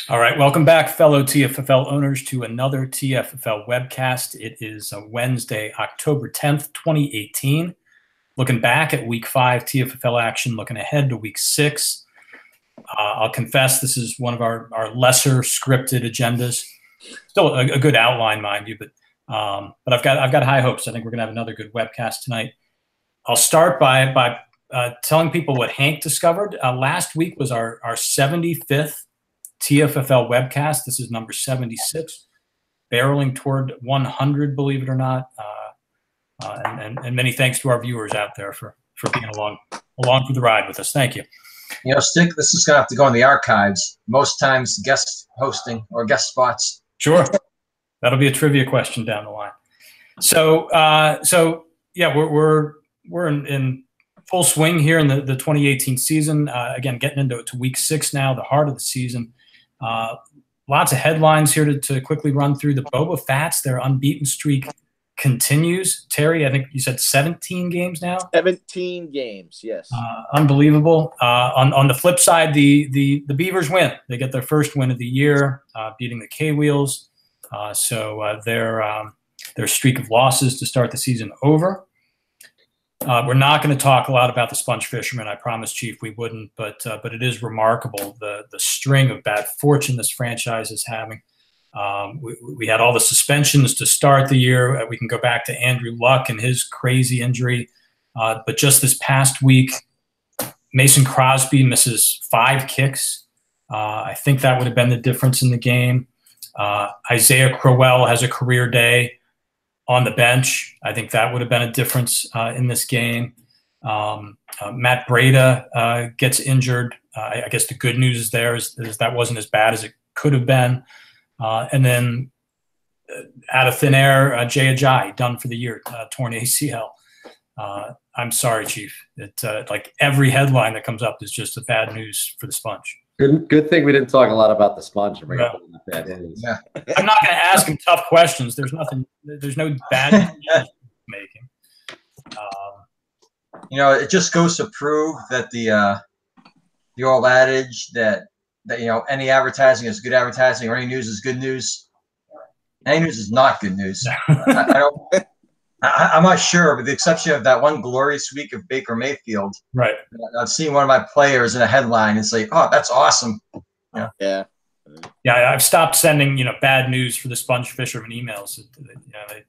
All right, welcome back, fellow TFFL owners, to another TFFL webcast. It is Wednesday, October 10th, 2018. Looking back at Week 5 TFFL action, looking ahead to Week 6. I'll confess this is one of our lesser scripted agendas. Still a good outline, mind you, but I've got high hopes. I think we're going to have another good webcast tonight. I'll start by telling people what Hank discovered. Last week was our 75th TFFL webcast. This is number 76, barreling toward 100, believe it or not. And many thanks to our viewers out there for being along for the ride with us. Thank you. You know, Stick, this is going to have to go in the archives. Most times guest hosting or guest spots. Sure. That'll be a trivia question down the line. So yeah, we're in full swing here in the 2018 season. Again, getting into Week 6 now, the heart of the season. Lots of headlines here to quickly run through. The Boba Fats, their unbeaten streak continues. Terry, I think you said 17 games now? 17 games, yes. Unbelievable. On the flip side, the Beavers win. They get their first win of the year, beating the K-Wheels. So their streak of losses to start the season over. We're not going to talk a lot about the sponge fishermen. I promised Chief we wouldn't, but it is remarkable the string of bad fortune this franchise is having. We had all the suspensions to start the year. We can go back to Andrew Luck and his crazy injury. But just this past week, Mason Crosby misses 5 kicks. I think that would have been the difference in the game. Isaiah Crowell has a career day on the bench. I think that would have been a difference in this game. Matt Breida gets injured. I guess the good news there is that wasn't as bad as it could have been. And then out of thin air, Jay Ajayi, done for the year, torn ACL. I'm sorry, Chief. Like every headline that comes up is just a bad news for the sponge. Good thing we didn't talk a lot about the sponge. And bring Yeah. up bad news. Yeah. I'm not going to ask him tough questions. There's no bad news making. You know, it just goes to prove that the old adage that you know, any advertising is good advertising or any news is good news. Any news is not good news. I'm not sure, with the exception of that one glorious week of Baker Mayfield. Right. I've seen one of my players in a headline and say, "Oh, that's awesome." Yeah. Yeah, I've stopped sending bad news for the sponge fisherman emails.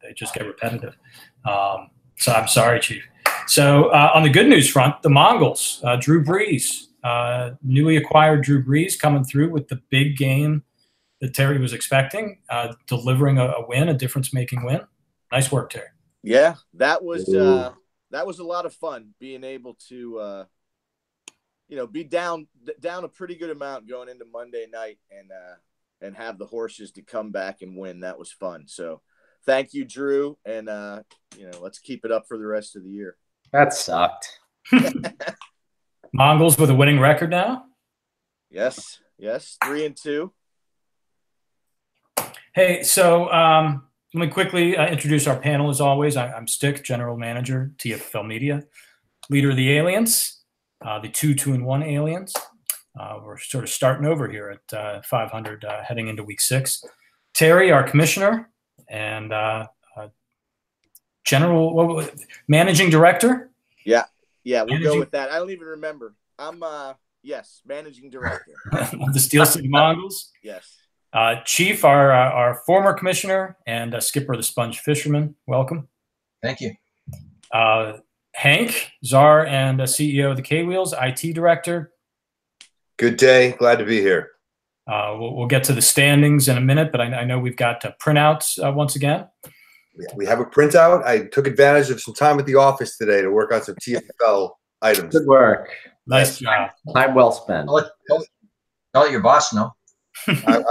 They just get repetitive. So I'm sorry, Chief. So on the good news front, the Mongols, Drew Brees, newly acquired Drew Brees, coming through with the big game that Terry was expecting, delivering a win, a difference-making win. Nice work, Terry. Yeah, that was a lot of fun, being able to be down a pretty good amount going into Monday night and have the horses to come back and win. That was fun. So thank you, Drew, and let's keep it up for the rest of the year. That sucked. Mongols with a winning record now? Yes, 3-2. Hey, so let me quickly introduce our panel as always. I'm Stick, General Manager, TFFL Media, leader of the Aliens, the 2-2-1 Aliens. We're sort of starting over here at 500 heading into Week 6. Terry, our Commissioner, and Managing Director? Yeah, we'll go with that. I don't even remember. I'm, Managing Director. Of the Steel City Mongols? Yes. Chief, our former commissioner and skipper of the Sponge Fishermen. Welcome. Thank you. Hank, czar and CEO of the K-Wheels, IT Director. Good day. Glad to be here. We'll get to the standings in a minute, but I know we've got printouts once again. We have a printout. I took advantage of some time at the office today to work on some TFFL items. Good work. Nice job. Time well spent. I'll let your boss know. I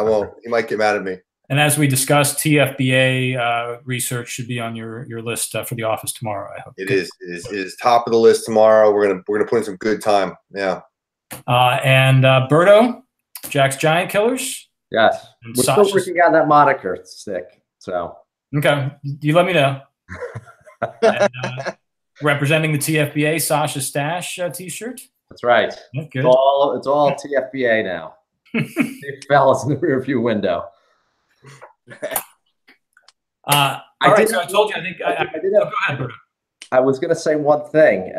won't. He might get mad at me. And as we discussed, TFBA research should be on your list for the office tomorrow, I hope. It is top of the list tomorrow. We're gonna put in some good time. Yeah. And Berto, Jack's Giant Killers. Yes. And We're Sasha's- still working on that moniker, Stick. So. Okay. You let me know. And, representing the TFBA, Sasha Stash T-shirt. That's right. Yeah, good. It's all TFBA now. TFFL is in the rearview window. All right, so I told you. I think I did go ahead, Bruno. I was going to say one thing.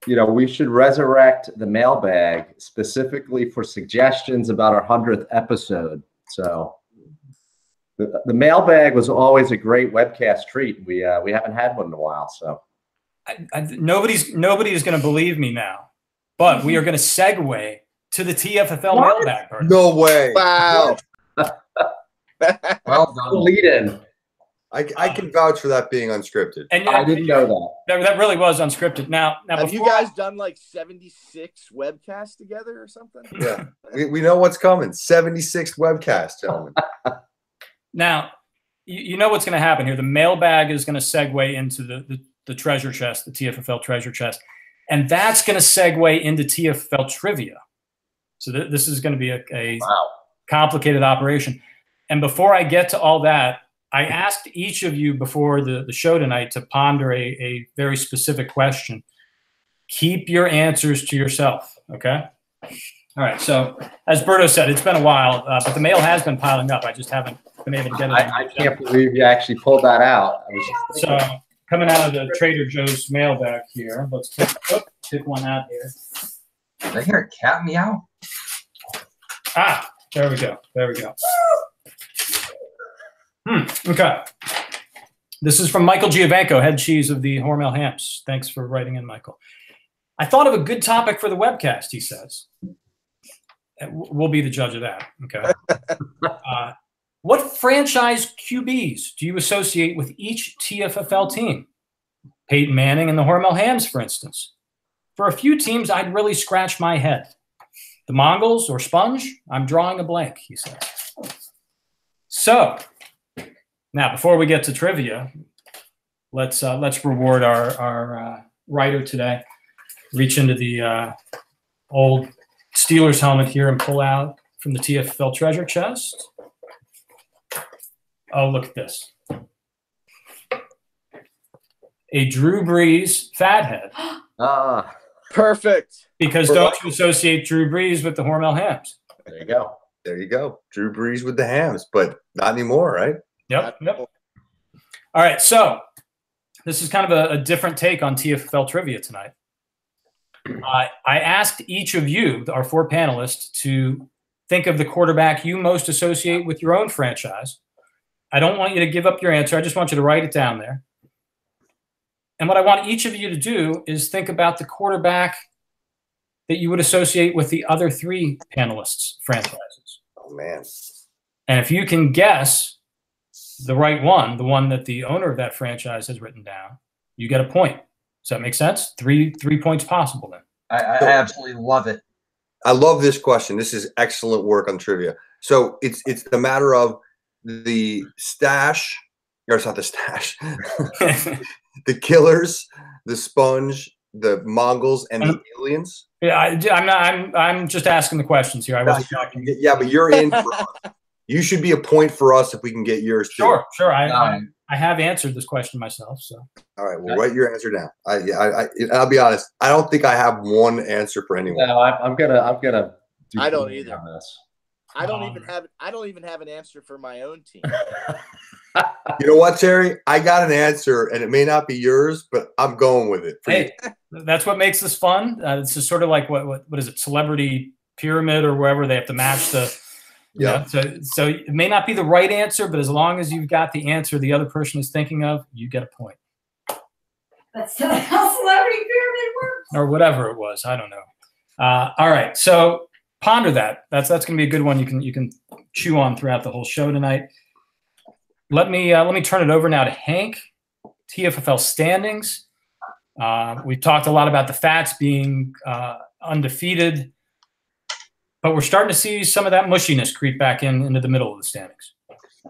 We should resurrect the mailbag specifically for suggestions about our 100th episode. So the mailbag was always a great webcast treat. We haven't had one in a while. So nobody is going to believe me now, but we are going to segue to the TFFL mailbag. Bruno. No way. Wow. Well done. lead in. I can vouch for that being unscripted. And I didn't know that. That really was unscripted. Now, Have you guys done like 76 webcasts together or something? Yeah, we know what's coming. 76th webcast, gentlemen. Now, you know what's going to happen here. The mailbag is going to segue into the treasure chest, the TFFL treasure chest, and that's going to segue into TFFL trivia. So this is going to be a complicated operation. And before I get to all that, I asked each of you before the show tonight to ponder a very specific question. Keep your answers to yourself, okay? All right, so as Berto said, it's been a while, but the mail has been piling up. I just haven't been able to get it. I can't believe you actually pulled that out. So coming out of the Trader Joe's mailbag here, let's pick one out here. Did I hear a cat meow? Ah, there we go. There we go. Okay. This is from Michael Giovanco, head cheese of the Hormel Hams. Thanks for writing in, Michael. I thought of a good topic for the webcast, he says. We'll be the judge of that. Okay. What franchise QBs do you associate with each TFFL team? Peyton Manning and the Hormel Hams, for instance. For a few teams, I'd really scratch my head. The Mongols or Sponge? I'm drawing a blank, he says. So, now, before we get to trivia, let's reward our writer today. Reach into the old Steelers helmet here and pull out from the TFFL treasure chest. Oh, look at this. A Drew Brees fathead. Perfect. Because don't you associate Drew Brees with the Hormel Hams? There you go. There you go. Drew Brees with the Hams, but not anymore, right? Yep. All right, so this is kind of a different take on TFFL trivia tonight. I asked each of you, our four panelists, to think of the quarterback you most associate with your own franchise. I don't want you to give up your answer. I just want you to write it down there. And what I want each of you to do is think about the quarterback that you would associate with the other three panelists' franchises. Oh, man. And if you can guess the right one, the one that the owner of that franchise has written down, you get a point. Does that make sense? Three points possible then. I absolutely love it. I love this question. This is excellent work on trivia. So it's the matter of the stash, or it's not the stash, the Killers, the Sponge, the Mongols, and the Aliens. Yeah, I'm just asking the questions here. I wasn't talking. Yeah, but you're in for us. You should be a point for us if we can get yours too. Sure. I have answered this question myself. So. All right, well, write your answer down. I'll be honest. I don't think I have one answer for anyone. No, I'm gonna. I don't either. On this. I don't even have an answer for my own team. You know what, Terry? I got an answer, and it may not be yours, but I'm going with it. Hey, that's what makes this fun. This is sort of like what is it? Celebrity Pyramid or wherever they have to match the. Yeah. So it may not be the right answer, but as long as you've got the answer the other person is thinking of, you get a point. That's how Celebrity Pyramid works. Or whatever it was. I don't know. All right. So ponder that. That's going to be a good one you can chew on throughout the whole show tonight. Let me turn it over now to Hank. TFFL standings. We've talked a lot about the Fats being undefeated. But we're starting to see some of that mushiness creep back into the middle of the standings.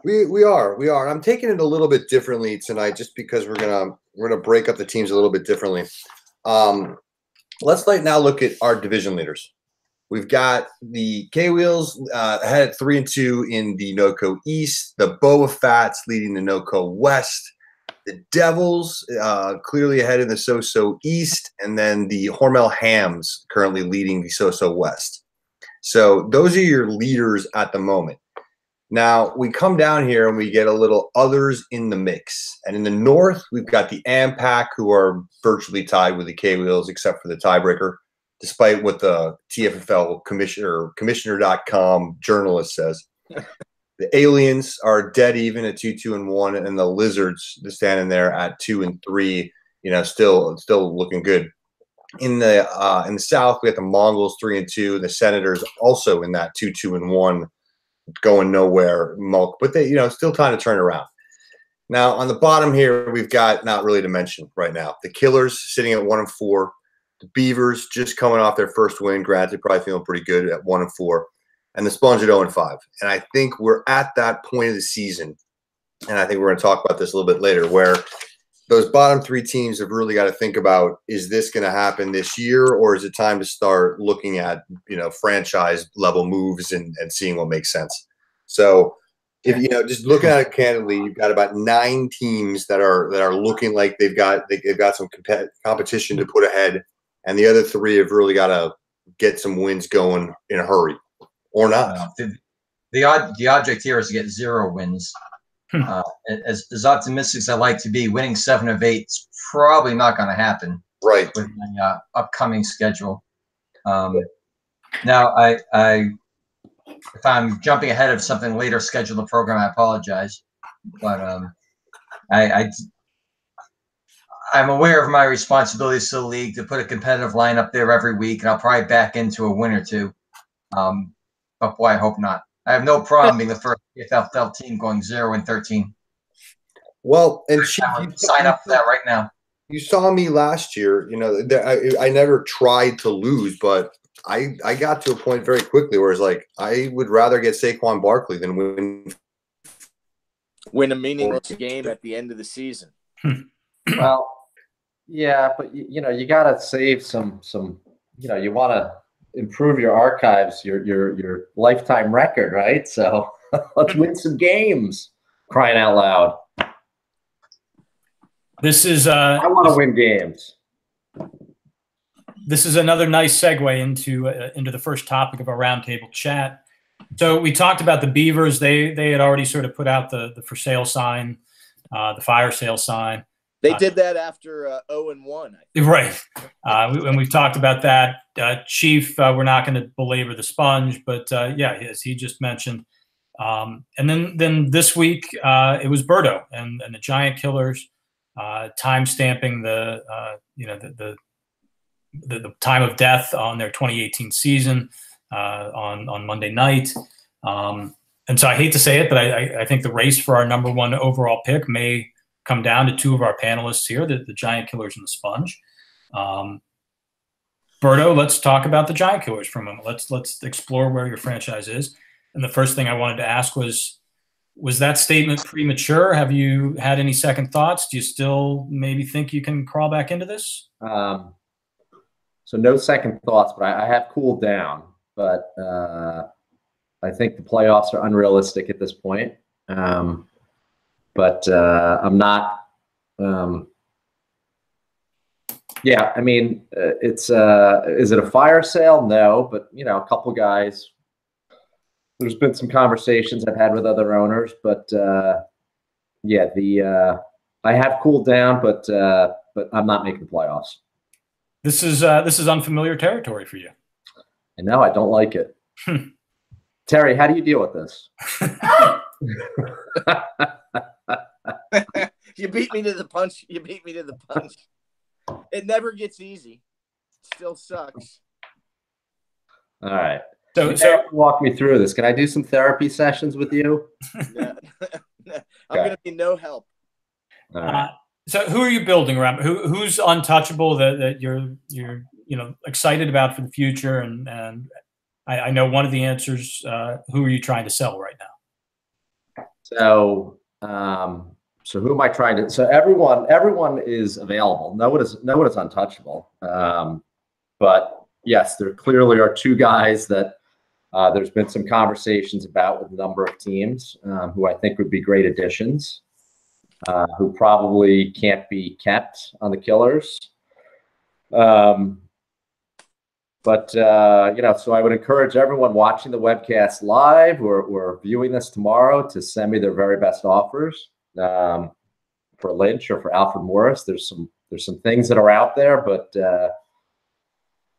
We are. I'm taking it a little bit differently tonight, just because we're gonna break up the teams a little bit differently. Let's now look at our division leaders. We've got the K-Wheels ahead at 3-2 in the NoCo East. The Boa Fats leading the NoCo West. The Devils clearly ahead in the So-So East, and then the Hormel Hams currently leading the So-So West. So those are your leaders at the moment. Now we come down here and we get a little others in the mix. And in the North, we've got the AMPAC, who are virtually tied with the K-Wheels, except for the tiebreaker, despite what the TFFL commissioner.com journalist says. The Aliens are dead even at 2-2-1, and the Lizards standing there at 2-3. Still looking good. In the South, we have the Mongols 3-2. The Senators also in that 2-2-1, going nowhere. But they, still trying to turn around. Now on the bottom here, we've got not really to mention right now. The Killers sitting at 1-4. The Beavers just coming off their first win. Granted, probably feeling pretty good at 1-4. And the Sponge at 0-5. And I think we're at that point of the season, and I think we're going to talk about this a little bit later, where those bottom three teams have really got to think about, is this going to happen this year, or is it time to start looking at, franchise level moves and seeing what makes sense? So if, just looking at it candidly, you've got about 9 teams that are looking like they've got some competition to put ahead. And the other 3 have really got to get some wins going in a hurry. Or not. The object here is to get 0 wins. As optimistic as I like to be, winning 7 of 8 is probably not going to happen. Right. With my upcoming schedule. Now, if I'm jumping ahead of something later scheduled in the program, I apologize. But I'm aware of my responsibilities to the league to put a competitive lineup there every week, and I'll probably back into a win or 2. But boy, I hope not. I have no problem being the first TFFL team going 0-13. Well, and I would sign up for that right now. You saw me last year. I never tried to lose, but I got to a point very quickly where it's like I would rather get Saquon Barkley than win a meaningless game at the end of the season. Well, yeah, but you got to save some. You want to improve your archives, your lifetime record, right? So let's win some games, crying out loud. This is I want to win games. This is another nice segue into the first topic of our roundtable chat. So we talked about the Beavers. They had already sort of put out the for sale sign, the fire sale sign. They did that after 0-1. Right. And we've talked about that. Chief, we're not going to belabor the Sponge, but as he just mentioned. And then this week, it was Berto and the Giant Killers time stamping the time of death on their 2018 season on Monday night. And so I hate to say it, but I think the race for our #1 overall pick may come down to 2 of our panelists here, the Giant Killers and the Sponge. Berto, let's talk about the Giant Killers for a moment. Let's explore where your franchise is. And the first thing I wanted to ask was that statement premature? Have you had any second thoughts? Do you still maybe think you can crawl back into this? So no second thoughts, but I have cooled down. But I think the playoffs are unrealistic at this point. But I'm not. I mean, it's is it a fire sale? No, but a couple guys. There's been some conversations I've had with other owners, but I have cooled down, but I'm not making the playoffs. This is unfamiliar territory for you. I know, I don't like it. Terry, how do you deal with this? You beat me to the punch. It never gets easy. It still sucks. All right. So walk me through this. Can I do some therapy sessions with you? No. I'm going to be no help. All right. So who are you building around? Who's untouchable that you're excited about for the future? And I know one of the answers. Who are you trying to sell right now? So who am I trying to? So everyone is available. No one is untouchable. But yes, there clearly are 2 guys that there's been some conversations about with a number of teams who I think would be great additions. Who probably can't be kept on the Killers. But, so I would encourage everyone watching the webcast live or viewing this tomorrow to send me their very best offers for Lynch or for Alfred Morris. There's some things that are out there, but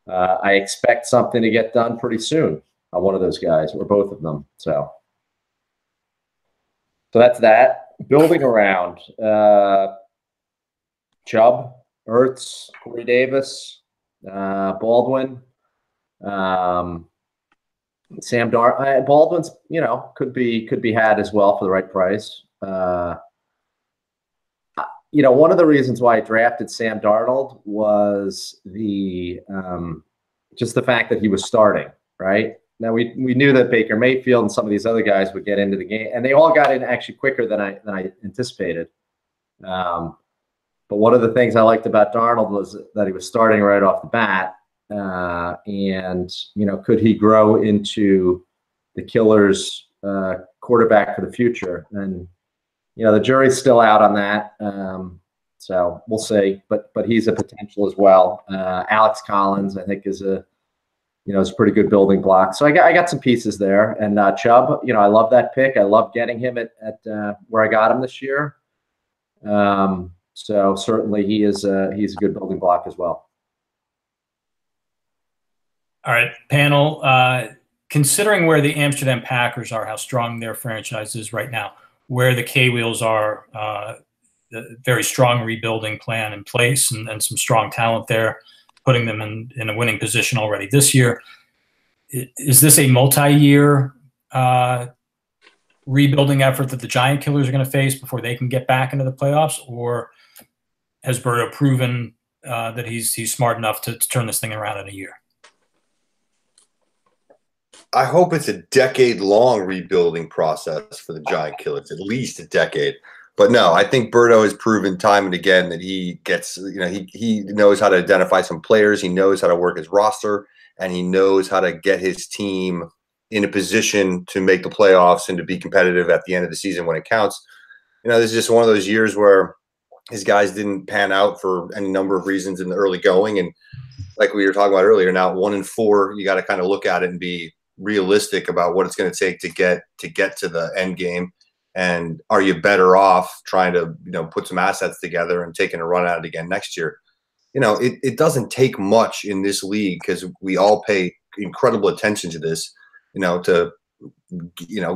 I expect something to get done pretty soon on one of those guys or both of them. So that's that. Building around Chubb, Ertz, Corey Davis, Baldwin. Sam Baldwin's, could be had as well for the right price. One of the reasons why I drafted Sam Darnold was just the fact that he was starting, right? Now we knew that Baker Mayfield and some of these other guys would get into the game, and they all got in actually quicker than I anticipated. But one of the things I liked about Darnold was that he was starting right off the bat. And could he grow into the Killers quarterback for the future? And the jury's still out on that, so we'll see. But he's a potential as well. Alex Collins, I think, is a pretty good building block. So I got some pieces there. And Chubb, I love that pick. I love getting him at where I got him this year. So certainly he's a good building block as well. All right, panel. Considering where the Amsterdam Packers are, how strong their franchise is right now, where the K-Wheels are, the very strong rebuilding plan in place and some strong talent there, putting them in a winning position already this year. Is this a multi-year rebuilding effort that the Giant Killers are going to face before they can get back into the playoffs? Or has Berto proven that he's smart enough to turn this thing around in a year? I hope it's a decade-long rebuilding process for the Giant Killers, at least a decade. But no, I think Berto has proven time and again that he gets, he knows how to identify some players, he knows how to work his roster, and he knows how to get his team in a position to make the playoffs and to be competitive at the end of the season when it counts. This is just one of those years where his guys didn't pan out for any number of reasons in the early going. And like we were talking about earlier, now 1-4, you got to kind of look at it and be realistic about what it's going to take to get to the end game. And are you better off trying to, put some assets together and taking a run at it again next year? It doesn't take much in this league because we all pay incredible attention to this, to,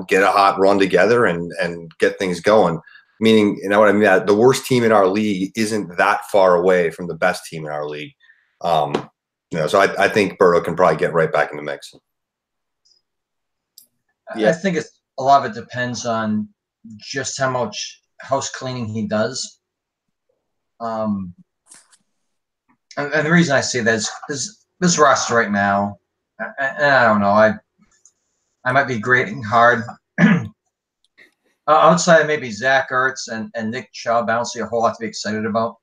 get a hot run together and get things going. Meaning, what I mean? The worst team in our league isn't that far away from the best team in our league. So I think Berto can probably get right back in the mix. Yeah, I think a lot of it depends on just how much house cleaning he does. And the reason I say that is this roster right now, and I don't know, I might be grading hard. Outside of maybe Zach Ertz and Nick Chubb, I don't see a whole lot to be excited about.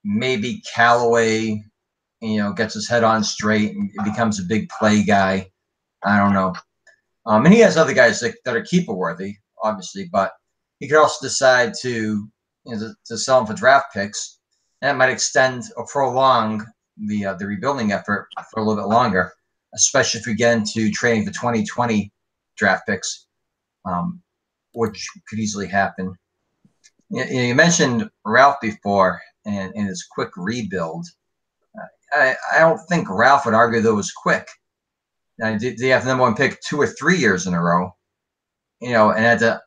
Maybe Callaway, gets his head on straight and becomes a big play guy. I don't know. And he has other guys that are keeper worthy, obviously, but he could also decide to sell them for draft picks. And that might extend or prolong the rebuilding effort for a little bit longer, especially if we get into trading for 2020 draft picks, which could easily happen. You mentioned Ralph before and his quick rebuild. I don't think Ralph would argue that it was quick. Did he have the number one pick 2 or 3 years in a row, and had to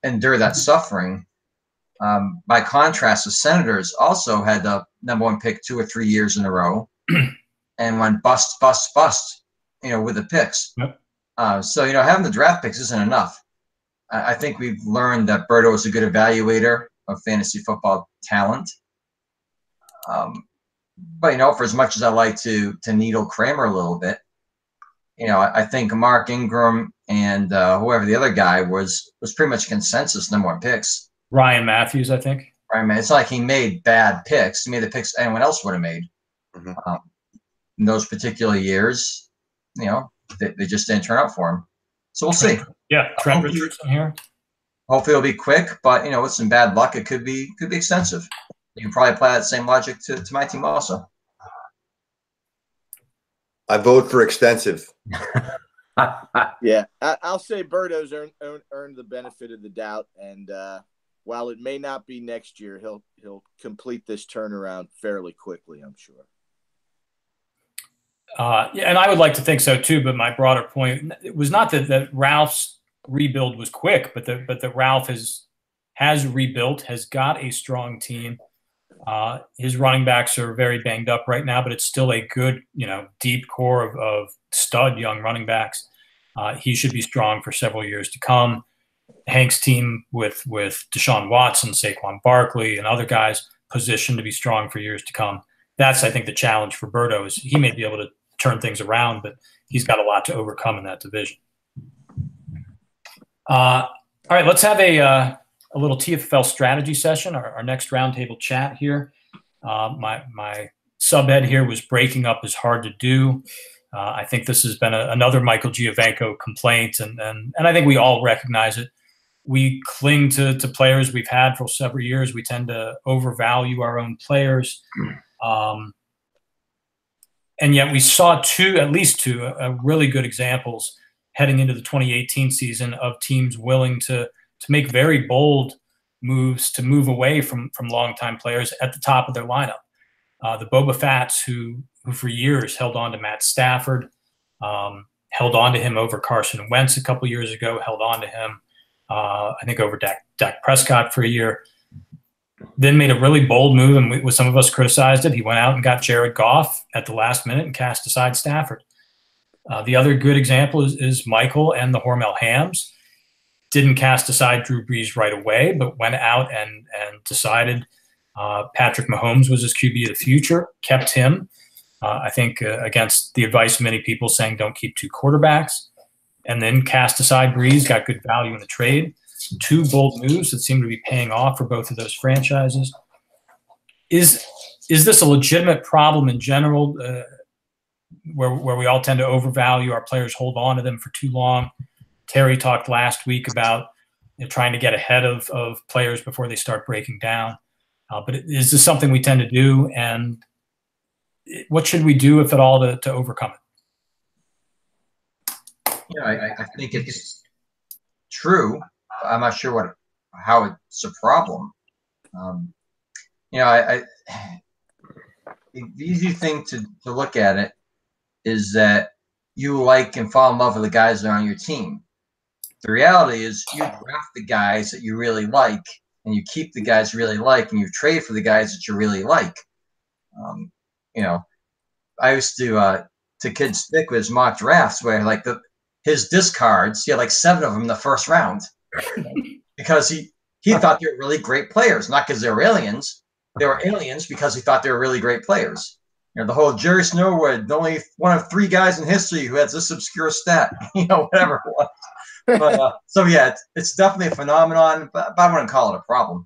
endure that suffering? By contrast, the Senators also had the number one pick 2 or 3 years in a row and went bust, with the picks. Yep. So, having the draft picks isn't enough. I think we've learned that Berto is a good evaluator of fantasy football talent. But, for as much as I like to needle Kramer a little bit, I think Mark Ingram and whoever the other guy was pretty much consensus number one picks. Ryan Matthews, I think. Right, man. It's not like he made bad picks. He made the picks anyone else would have made. Mm-hmm. In those particular years, they just didn't turn out for him. So we'll see. Yeah, Trent Richardson here. Hopefully it'll be quick, but with some bad luck, it could be extensive. You can probably apply that same logic to my team also. I vote for extensive. Yeah, I'll say Berto's earned the benefit of the doubt, and while it may not be next year, he'll complete this turnaround fairly quickly, I'm sure. Yeah, and I would like to think so too. But my broader point, it was not that Ralph's rebuild was quick, but that Ralph has rebuilt, has got a strong team. His running backs are very banged up right now, but it's still a good, deep core of stud young running backs. He should be strong for several years to come. Hank's team with Deshaun Watson, Saquon Barkley, and other guys positioned to be strong for years to come. That's, I think, the challenge for Berto is he may be able to turn things around, but he's got a lot to overcome in that division. All right, let's have a little TFFL strategy session, our next roundtable chat here. My subhead here was breaking up is hard to do. I think this has been another Michael Giovenco complaint, and I think we all recognize it. We cling to players we've had for several years. We tend to overvalue our own players. And yet we saw at least two really good examples heading into the 2018 season of teams willing to make very bold moves to move away from longtime players at the top of their lineup. The Boba Fatts, who for years held on to Matt Stafford, held on to him over Carson Wentz a couple years ago, held on to him, I think, over Dak Prescott for a year. Then made a really bold move, and some of us criticized it. He went out and got Jared Goff at the last minute and cast aside Stafford. The other good example is Michael and the Hormel Hams. Didn't cast aside Drew Brees right away, but went out and decided Patrick Mahomes was his QB of the future, kept him, I think, against the advice of many people saying don't keep two quarterbacks, and then cast aside Brees, got good value in the trade. Two bold moves that seem to be paying off for both of those franchises. Is this a legitimate problem in general, where we all tend to overvalue our players, hold on to them for too long? Terry talked last week about trying to get ahead of players before they start breaking down. But is this something we tend to do? And what should we do, if at all, to overcome it? I think it's true. I'm not sure how it's a problem. The easy thing to look at it is that you like and fall in love with the guys that are on your team. The reality is you draft the guys that you really like, and you keep the guys you really like, and you trade for the guys that you really like. I used to kid Stick with his mock drafts where his discards, he had like 7 of them in the first round because he thought they were really great players, not because they were aliens. They were aliens because he thought they were really great players. The whole Jerry Snowwood, only one of 3 guys in history who has this obscure stat, whatever it was. But, so yeah, it's definitely a phenomenon, but I wouldn't call it a problem.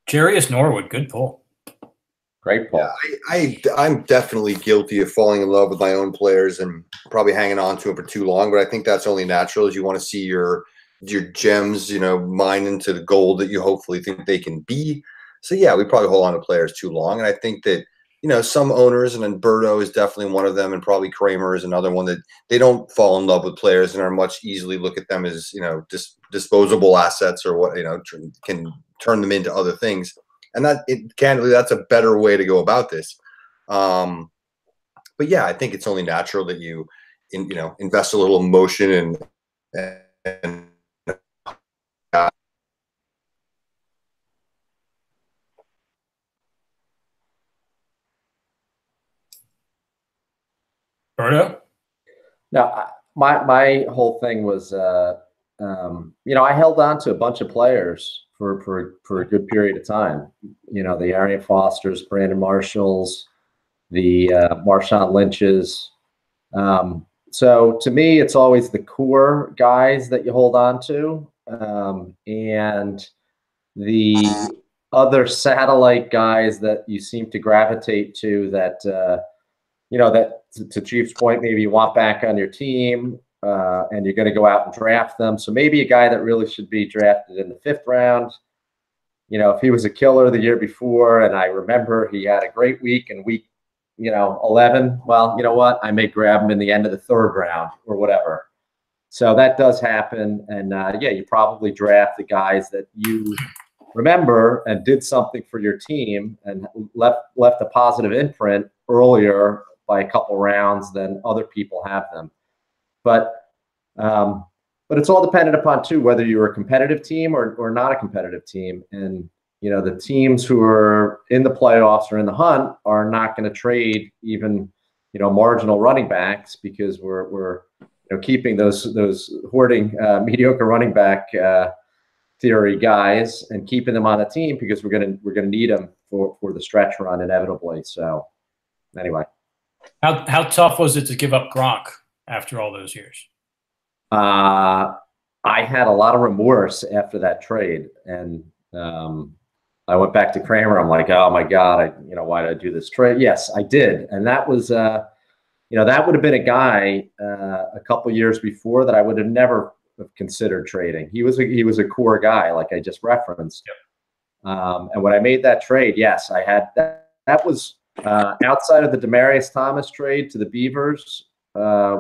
Jarius Norwood, good pull. Great pull. Yeah, I'm definitely guilty of falling in love with my own players and probably hanging on to them for too long. But I think that's only natural, as you want to see your gems, mine into the gold that you hopefully think they can be. So yeah, we probably hold on to players too long. And I think that, some owners, and then Berto is definitely one of them, and probably Kramer is another one, that they don't fall in love with players and are much easily look at them as, disposable assets, or what, can turn them into other things. And candidly, that's a better way to go about this. But yeah, I think it's only natural that you invest a little emotion and Berto? No, my whole thing was, I held on to a bunch of players for a good period of time. The Arian Fosters, Brandon Marshalls, the Marshawn Lynch's. So to me, it's always the core guys that you hold on to, and the other satellite guys that you seem to gravitate to that, that to Chief's point, maybe you want back on your team, and you're going to go out and draft them. So maybe a guy that really should be drafted in the 5th round. If he was a killer the year before, and I remember he had a great week in week 11, well, you know what? I may grab him in the end of the 3rd round or whatever. So that does happen. And yeah, you probably draft the guys that you remember and did something for your team and left a positive imprint earlier by a couple rounds than other people have them. But it's all dependent upon too whether you're a competitive team or not a competitive team. And the teams who are in the playoffs or in the hunt are not going to trade even marginal running backs, because we're keeping those hoarding mediocre running back theory guys and keeping them on the team, because we're gonna need them for the stretch run inevitably. So anyway, how tough was it to give up Gronk after all those years? I had a lot of remorse after that trade, and I went back to Kramer. I'm like, oh my God, why did I do this trade? Yes, I did, and that was that would have been a guy a couple years before that I would have never have considered trading. He was a core guy, like I just referenced. Yep. And when I made that trade, yes, I had that. That was outside of the Demaryius Thomas trade to the Beavers,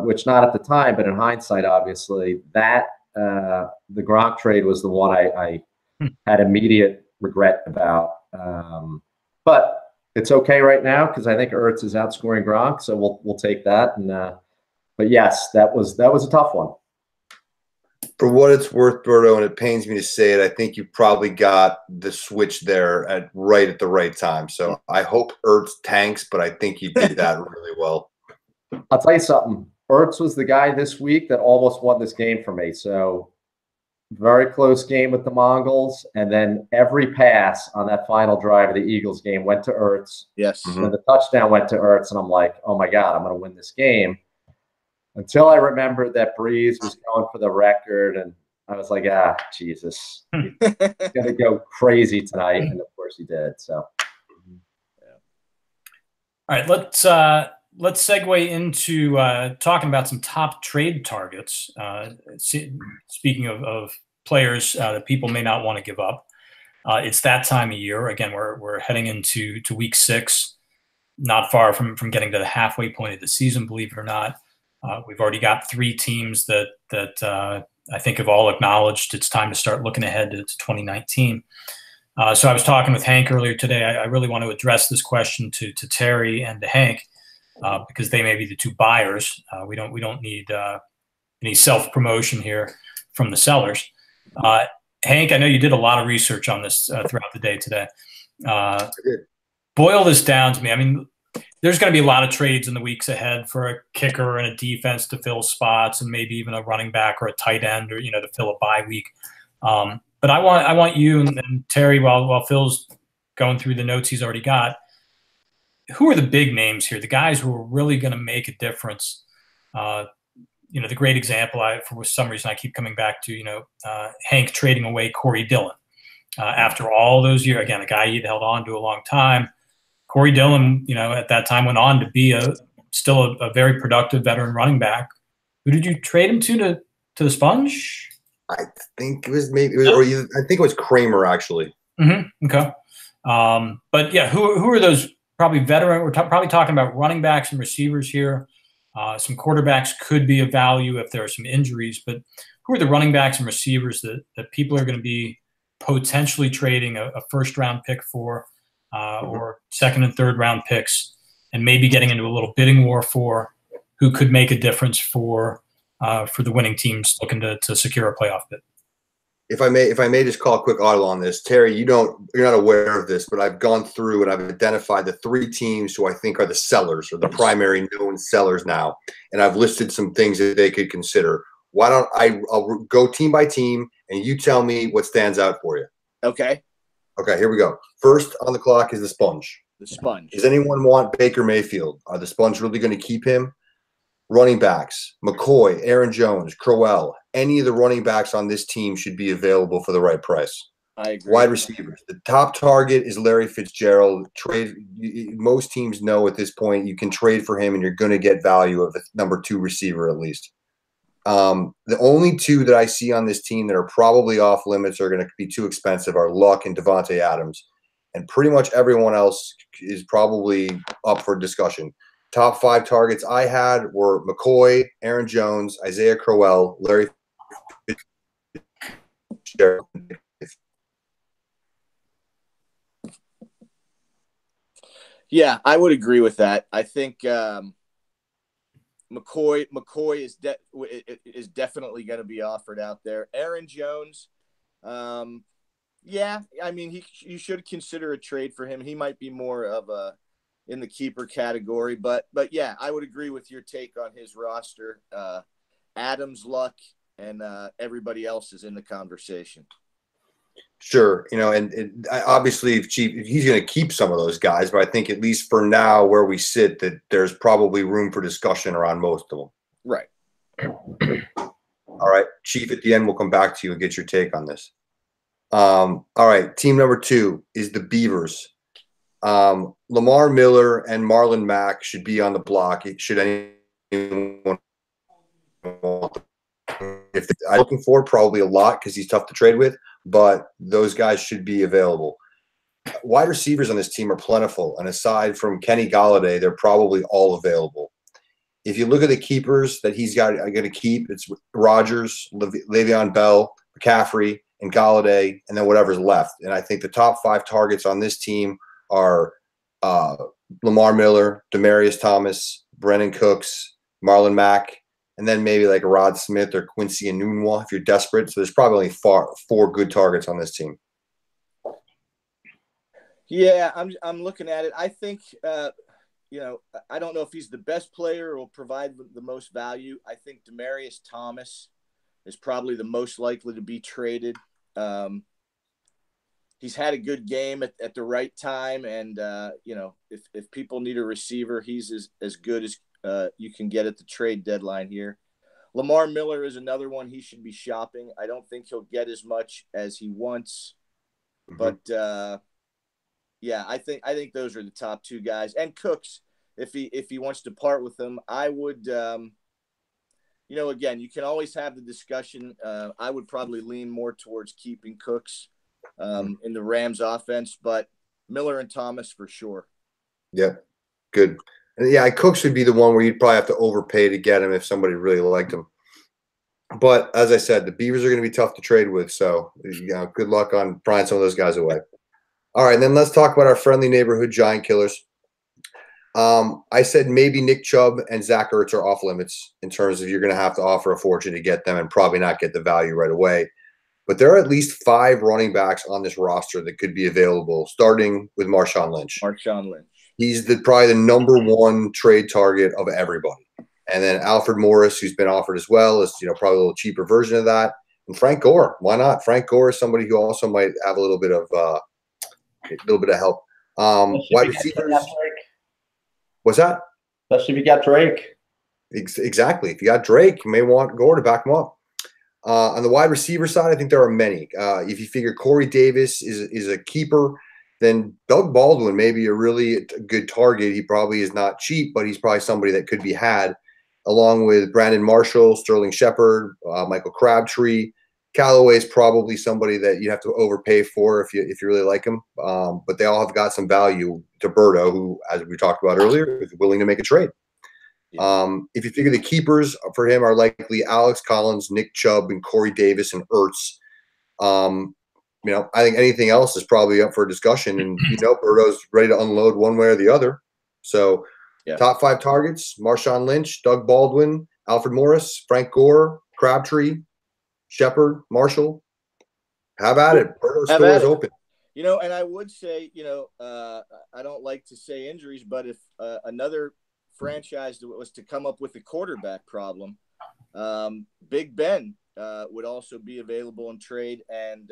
which not at the time, but in hindsight, obviously, that the Gronk trade was the one I had immediate regret about. But it's okay right now because I think Ertz is outscoring Gronk, so we'll take that. And but yes, that was a tough one. For what it's worth, Berto, and it pains me to say it, I think you probably got the switch there at the right time. So I hope Ertz tanks, but I think you did that really well. I'll tell you something. Ertz was the guy this week that almost won this game for me. So very close game with the Mongols, and then every pass on that final drive of the Eagles game went to Ertz. Yes. And the touchdown went to Ertz, and I'm like, oh my God, I'm going to win this game. Until I remembered that Breeze was going for the record, and I was like, Jesus, he's going to go crazy tonight, and of course he did. So, all right, let's segue into talking about some top trade targets. Speaking of players that people may not want to give up, it's that time of year. Again, we're heading into week 6, not far from getting to the halfway point of the season, believe it or not. We've already got 3 teams that I think have all acknowledged it's time to start looking ahead to 2019. So I was talking with Hank earlier today. I really want to address this question to Terry and to Hank because they may be the 2 buyers. We don't need any self-promotion here from the sellers. Hank, I know you did a lot of research on this throughout the day today. Boil this down to me. I mean, there's going to be a lot of trades in the weeks ahead for a kicker and a defense to fill spots, and maybe even a running back or a tight end, or to fill a bye week. But I want you and Terry, while Phil's going through the notes he's already got, who are the big names here? The guys who are really going to make a difference. The great example, for some reason I keep coming back to, Hank trading away Corey Dillon after all those years. Again, a guy he'd held on to a long time. Corey Dillon, at that time went on to be still a very productive veteran running back. Who did you trade him to the Sponge? I think it was I think it was Kramer actually. Mm-hmm. Okay. But yeah, who are those probably veteran? We're probably talking about running backs and receivers here. Some quarterbacks could be of value if there are some injuries, but who are the running backs and receivers that people are going to be potentially trading a first-round pick for? Or 2nd and 3rd round picks, and maybe getting into a little bidding war for who could make a difference for the winning teams looking to secure a playoff bid. If I may just call a quick audible on this, Terry, you're not aware of this, but I've gone through and I've identified the 3 teams who I think are the sellers or the primary known sellers now, and I've listed some things that they could consider. Why don't I'll go team by team, and you tell me what stands out for you? Okay. Okay, here we go. First on the clock is the Sponge. The Sponge. Does anyone want Baker Mayfield? Are the Sponge really going to keep him? Running backs, McCoy, Aaron Jones, Crowell. Any of the running backs on this team should be available for the right price. I agree. Wide receivers. The top target is Larry Fitzgerald. Most teams know at this point you can trade for him and you're going to get value of the number 2 receiver at least. The only 2 that I see on this team that are probably off limits or going to be too expensive are Luck and Devontae Adams. and pretty much everyone else is probably up for discussion. Top 5 targets I had were McCoy, Aaron Jones, Isaiah Crowell, Larry Fitzgerald. Yeah, I would agree with that. I think McCoy is definitely going to be offered out there. Aaron Jones, yeah, I mean you should consider a trade for him. He might be more of a in the keeper category, but yeah, I would agree with your take on his roster. Adams, Luck, and everybody else is in the conversation. Sure, and obviously if he's going to keep some of those guys, but I think at least for now where we sit that there's probably room for discussion around most of them. Right. All right, Chief, at the end, we'll come back to you and get your take on this. All right, team number 2 is the Beavers. Lamar Miller and Marlon Mack should be on the block. Should anyone if I'm looking for probably a lot because he's tough to trade with, but those guys should be available. Wide receivers on this team are plentiful, and aside from Kenny Golladay, they're probably all available. If you look at the keepers that he's got going to keep, it's Rodgers, Le'Veon Bell, McCaffrey, and Golladay, and then whatever's left. And I think the top 5 targets on this team are Lamar Miller, Demaryius Thomas, Brennan Cooks, Marlon Mack, and then maybe like Rod Smith or Quincy Enunwa if you're desperate. So there's probably only 4 good targets on this team. Yeah, I'm looking at it. I think I don't know if he's the best player or will provide the most value. I think Demaryius Thomas is probably the most likely to be traded. He's had a good game at the right time, and if people need a receiver, he's as good as you can get at the trade deadline here. Lamar Miller is another one he should be shopping. I don't think he'll get as much as he wants, but yeah, I think those are the top 2 guys. And Cooks, if he wants to part with them, I would. Again, you can always have the discussion. I would probably lean more towards keeping Cooks in the Rams offense, but Miller and Thomas for sure. Yeah, good. And yeah, Cooks would be the one where you'd probably have to overpay to get him if somebody really liked him. But as I said, the Beavers are going to be tough to trade with, so good luck on prying some of those guys away. All right, and then let's talk about our friendly neighborhood giant killers. I said maybe Nick Chubb and Zach Ertz are off limits in terms of you're going to have to offer a fortune to get them and probably not get the value right away. But there are at least 5 running backs on this roster that could be available, starting with Marshawn Lynch. He's probably the number 1 trade target of everybody. And then Alfred Morris, who's been offered as well, is probably a little cheaper version of that. And Frank Gore, why not? Frank Gore is somebody who also might have a little bit of help. Wide receivers. What's that? Especially if you got Drake. Exactly. If you got Drake, you may want Gore to back him up. On the wide receiver side, I think there are many. If you figure Corey Davis is a keeper, then Doug Baldwin may be a really good target. He probably is not cheap, but he's probably somebody that could be had, along with Brandon Marshall, Sterling Shepard, Michael Crabtree. Callaway is probably somebody that you have to overpay for if you really like him. But they all have got some value. Berto, who, as we talked about earlier, is willing to make a trade. If you figure the keepers for him are likely Alex Collins, Nick Chubb, and Corey Davis and Ertz. I think anything else is probably up for discussion. And Berto's ready to unload one way or the other. So top 5 targets: Marshawn Lynch, Doug Baldwin, Alfred Morris, Frank Gore, Crabtree, Shepard, Marshall. Have at it. Berto's store is open. And I would say, I don't like to say injuries, but if another franchise was to come up with a quarterback problem, Big Ben would also be available in trade. And,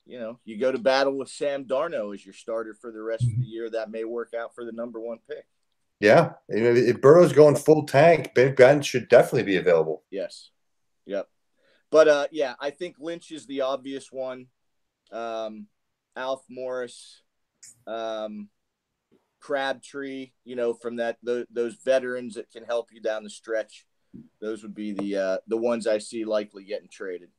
you go to battle with Sam Darnold as your starter for the rest of the year. That may work out for the number 1 pick. Yeah. If Burrow's going full tank, Big Ben should definitely be available. Yes. Yep. But, I think Lynch is the obvious one. Alf Morris, Crabtree, from those veterans that can help you down the stretch. Those would be the ones I see likely getting traded.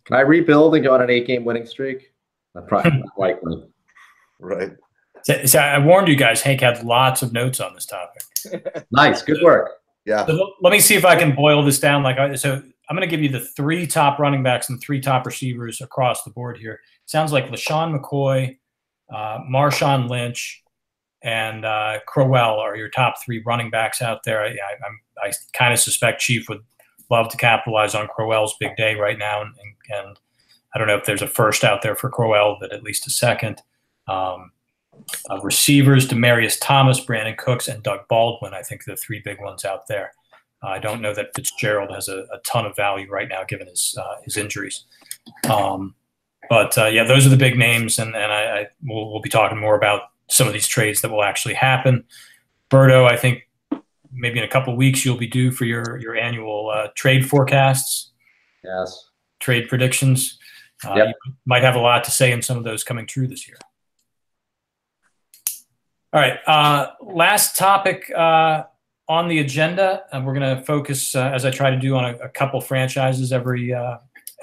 Can I rebuild and go on an 8-game winning streak? That's probably not likely. Right. So I warned you guys, Hank had lots of notes on this topic. Nice. Good work. Yeah. So let me see if I can boil this down. So I'm going to give you the 3 top running backs and 3 top receivers across the board here. Sounds like LaShawn McCoy, Marshawn Lynch, and Crowell are your top 3 running backs out there. I kind of suspect Chief would love to capitalize on Crowell's big day right now, and I don't know if there's a first out there for Crowell, but at least a second. Receivers, Demaryius Thomas, Brandon Cooks, and Doug Baldwin, I think the 3 big ones out there. I don't know that Fitzgerald has a ton of value right now given his injuries. But those are the big names, and we'll be talking more about some of these trades that will actually happen. Berto, I think maybe in a couple of weeks you'll be due for your annual trade forecasts. Yes. Trade predictions. Yep. You might have a lot to say in some of those coming true this year. All right. Last topic on the agenda, and we're going to focus, as I try to do, on a couple franchises every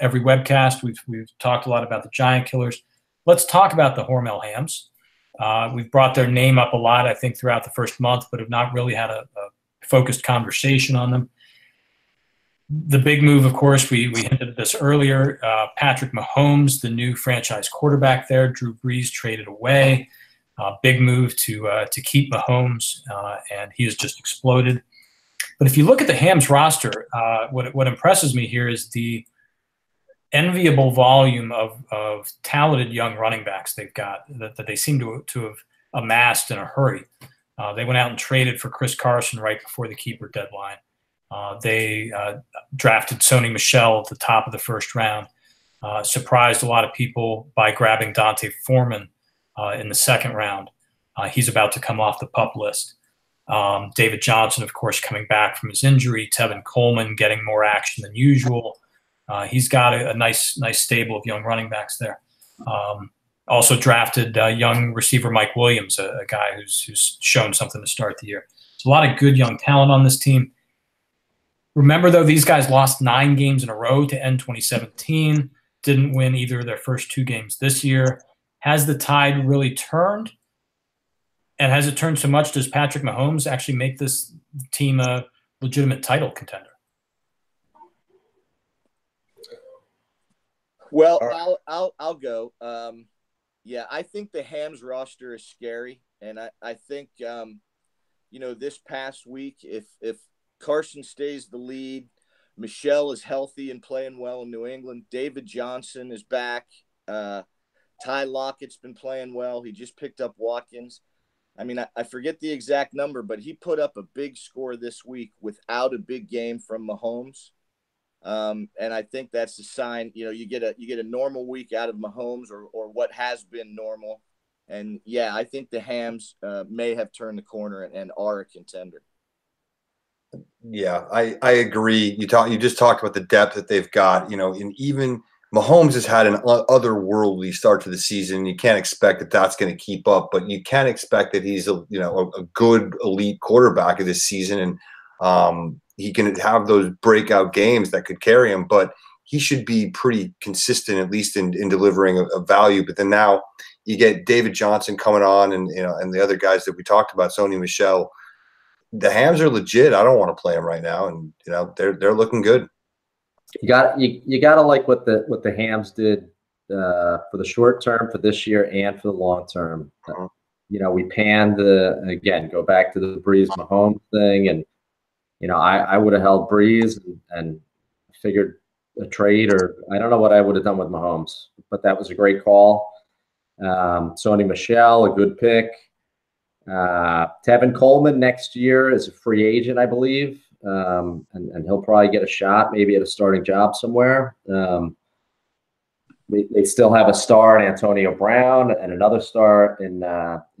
webcast. We've talked a lot about the Giant Killers. Let's talk about the Hormel Hams. We've brought their name up a lot, I think, throughout the first month, but have not really had a focused conversation on them. The big move, of course, we hinted at this earlier. Patrick Mahomes, the new franchise quarterback there. Drew Brees traded away. Big move to keep Mahomes, and he has just exploded. But if you look at the Hams roster, what impresses me here is the enviable volume of talented young running backs they've got that they seem to have amassed in a hurry. They went out and traded for Chris Carson right before the keeper deadline. They drafted Sony Michel at the top of the first round. Surprised a lot of people by grabbing Dante Foreman in the second round. He's about to come off the PUP list. David Johnson, of course, coming back from his injury. Tevin Coleman getting more action than usual. He's got a nice stable of young running backs there. Also drafted young receiver Mike Williams, a guy who's shown something to start the year. There's a lot of good young talent on this team. Remember, though, these guys lost 9 games in a row to end 2017. Didn't win either of their first 2 games this year. Has the tide really turned? And has it turned so much? Does Patrick Mahomes actually make this team a legitimate title contender? Well, I'll go. I think the Hams roster is scary, and I think this past week, if Carson stays the lead, Michelle is healthy and playing well in New England. David Johnson is back. Ty Lockett's been playing well. He just picked up Watkins. I mean, I forget the exact number, but he put up a big score this week without a big game from Mahomes. And I think that's a sign, you get a normal week out of Mahomes or what has been normal. And I think the Hams may have turned the corner and are a contender. Yeah, I agree. You just talked about the depth that they've got, and even Mahomes has had an otherworldly start to the season. You can't expect that that's going to keep up, but you can expect that he's a good elite quarterback of this season, and he can have those breakout games that could carry him. But he should be pretty consistent, at least in delivering a value. But then now you get David Johnson coming on, and and the other guys that we talked about, Sony Michel. The Hams are legit. I don't want to play them right now, and they're looking good. You got to like what the Hams did for the short term, for this year, and for the long term. We panned go back to the Brees Mahomes thing, and I would have held Brees and figured a trade, or I don't know what I would have done with Mahomes, but that was a great call. Sony Michel, a good pick. Tevin Coleman next year is a free agent, I believe, and he'll probably get a shot, maybe at a starting job somewhere. They still have a star in Antonio Brown and another star in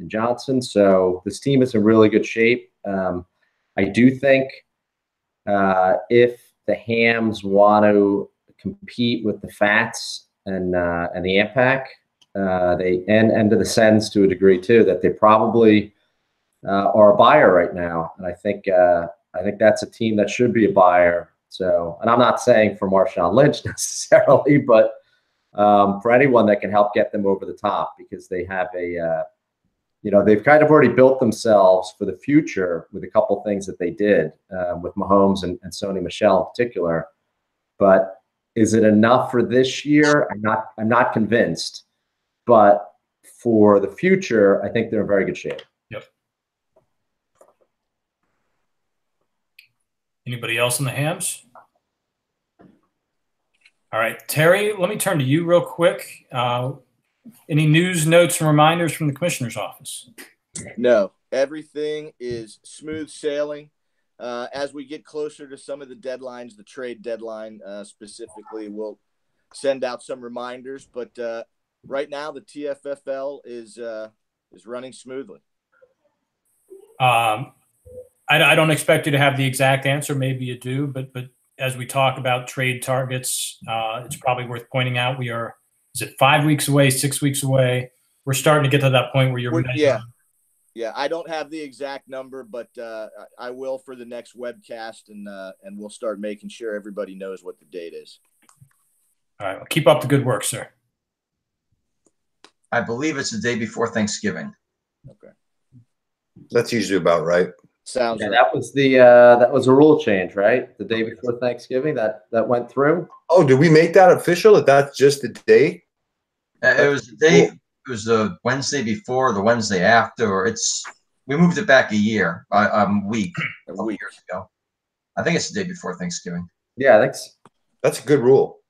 Johnson, so this team is in really good shape. I do think if the Hams want to compete with the Fats and the Ampac, and to the Sens to a degree too, that they probably are a buyer right now, and I think that's a team that should be a buyer. So, and I'm not saying for Marshawn Lynch necessarily, but for anyone that can help get them over the top, because they have they've kind of already built themselves for the future with a couple things that they did with Mahomes and Sony Michel in particular. But is it enough for this year? I'm not convinced. But for the future, I think they're in very good shape. Yep. Anybody else in the Hams? All right, Terry, let me turn to you real quick. Any news, notes, and reminders from the commissioner's office? No, everything is smooth sailing. As we get closer to some of the deadlines, the trade deadline specifically, we'll send out some reminders. But right now, the TFFL is running smoothly. I don't expect you to have the exact answer. Maybe you do, but as we talk about trade targets, it's probably worth pointing out is it 5 weeks away, 6 weeks away? We're starting to get to that point where you're measuring. Yeah. I don't have the exact number, but I will for the next webcast, and we'll start making sure everybody knows what the date is. All right. Well, keep up the good work, sir. I believe it's the day before Thanksgiving. Okay. That's usually about right. Sounds right. That was a rule change, right? The day before Thanksgiving that went through. Oh, did we make that official? That's just the day? It was the day. It was the Wednesday before, the Wednesday after. We moved it back a year, a week years ago. I think it's the day before Thanksgiving. Yeah, that's a good rule.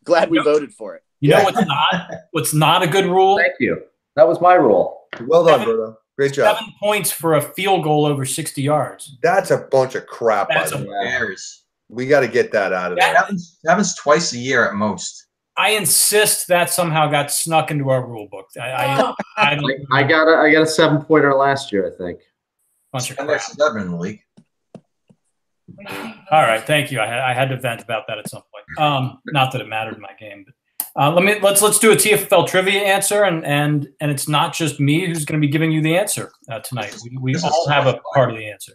Glad we voted for it. You know what's not a good rule? Thank you. That was my rule. Well done, Berto. Great job. 7 points for a field goal over 60 yards. That's a bunch of crap. That's We got to get that out of there. It happens twice a year at most. I insist that somehow got snuck into our rule book. I got a 7-pointer last year, I think. Bunch of crap. There's 7 in the league. All right, thank you. I had to vent about that at some point. Not that it mattered in my game, but let's do a TFFL trivia answer, and it's not just me who's going to be giving you the answer tonight. We all have a part of the answer.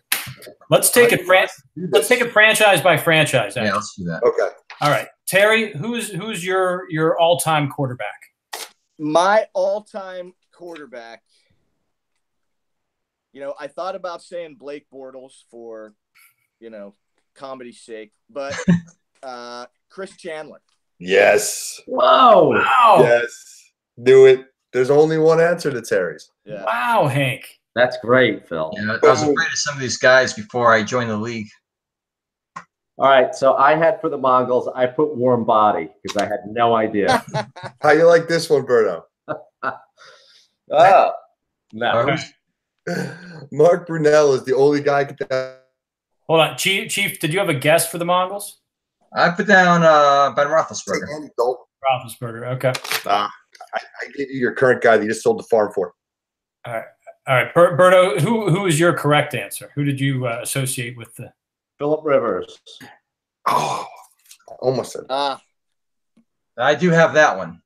Let's take it franchise by franchise. Yeah, let's do that. Okay. All right, Terry, who's your all-time quarterback? My all-time quarterback. I thought about saying Blake Bortles for, comedy's sake, but Chris Chandler. Yes. Whoa. Wow. Yes. Do it. There's only one answer to Terry's. Yeah. Wow, Hank. That's great, Phil. Yeah, I was afraid of some of these guys before I joined the league. All right, so I had for the Mongols, I put warm body because I had no idea. How you like this one, Berto? Oh, no. Mark Brunell is the only guy. Hold on, Chief. Did you have a guess for the Mongols? I put down Ben Roethlisberger. Roethlisberger. Okay. I gave you your current guy that you just sold the farm for. All right. Berto, who is your correct answer? Who did you associate with the? Phillip Rivers. Oh, almost said. I do have that one.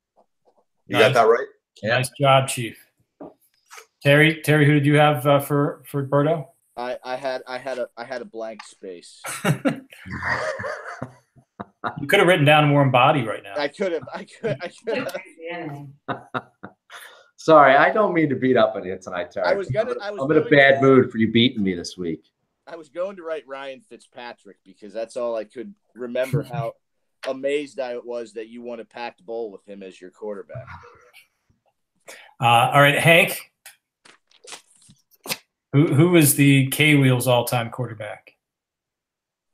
You got that right? Yeah. Nice job, Chief. Terry, who did you have for Berto? I had a blank space. You could have written down warm body right now. I could have. Sorry, I don't mean to beat up on you tonight, Terry. I'm in a bad mood for you beating me this week. I was going to write Ryan Fitzpatrick because that's all I could remember. How amazed I was that you won a packed bowl with him as your quarterback. All right, Hank. Who is the K-Wheels all-time quarterback?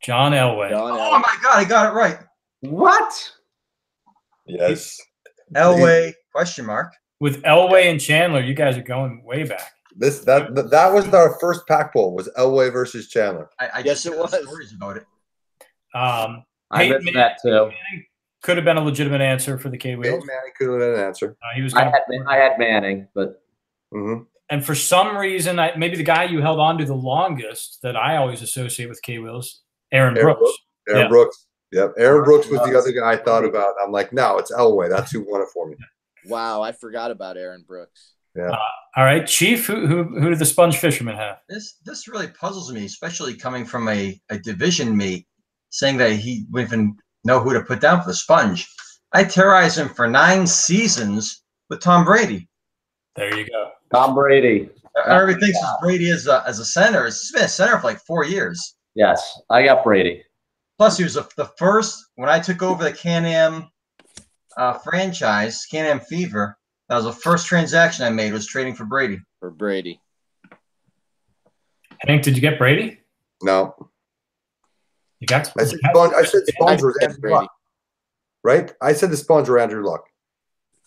John Elway. Oh my God, I got it right. What? Yes. Elway, question mark. With Elway and Chandler, you guys are going way back. That was our first pack bowl, was Elway versus Chandler. I yes, just it was. Stories about it. I missed that too. Could have been a legitimate answer for the K-Wheels. Manning could have been an answer. I had Manning, but. Mm-hmm. And for some reason, maybe the guy you held on to the longest that I always associate with K-Wheels, Aaron Brooks. Aaron Brooks. Yep. Aaron Brooks was the other guy I thought about. I'm like, no, it's Elway. That's who won it for me. Wow, I forgot about Aaron Brooks. Yeah. All right, Chief. Who did the Sponge Fisherman have? This really puzzles me, especially coming from a division mate saying that he wouldn't even know who to put down for the Sponge. I terrorized him for 9 seasons with Tom Brady. There you go. Tom Brady. Everybody thinks of Brady as a center. He's been a center for like 4 years. Yes, I got Brady. Plus, he was the first, when I took over the Can-Am franchise, Can-Am Fever, that was the first transaction I made, was trading for Brady. For Brady. Hank, did you get Brady? No. You got? I said Sponge was Andrew Luck. Right? I said the Sponge or Andrew Luck.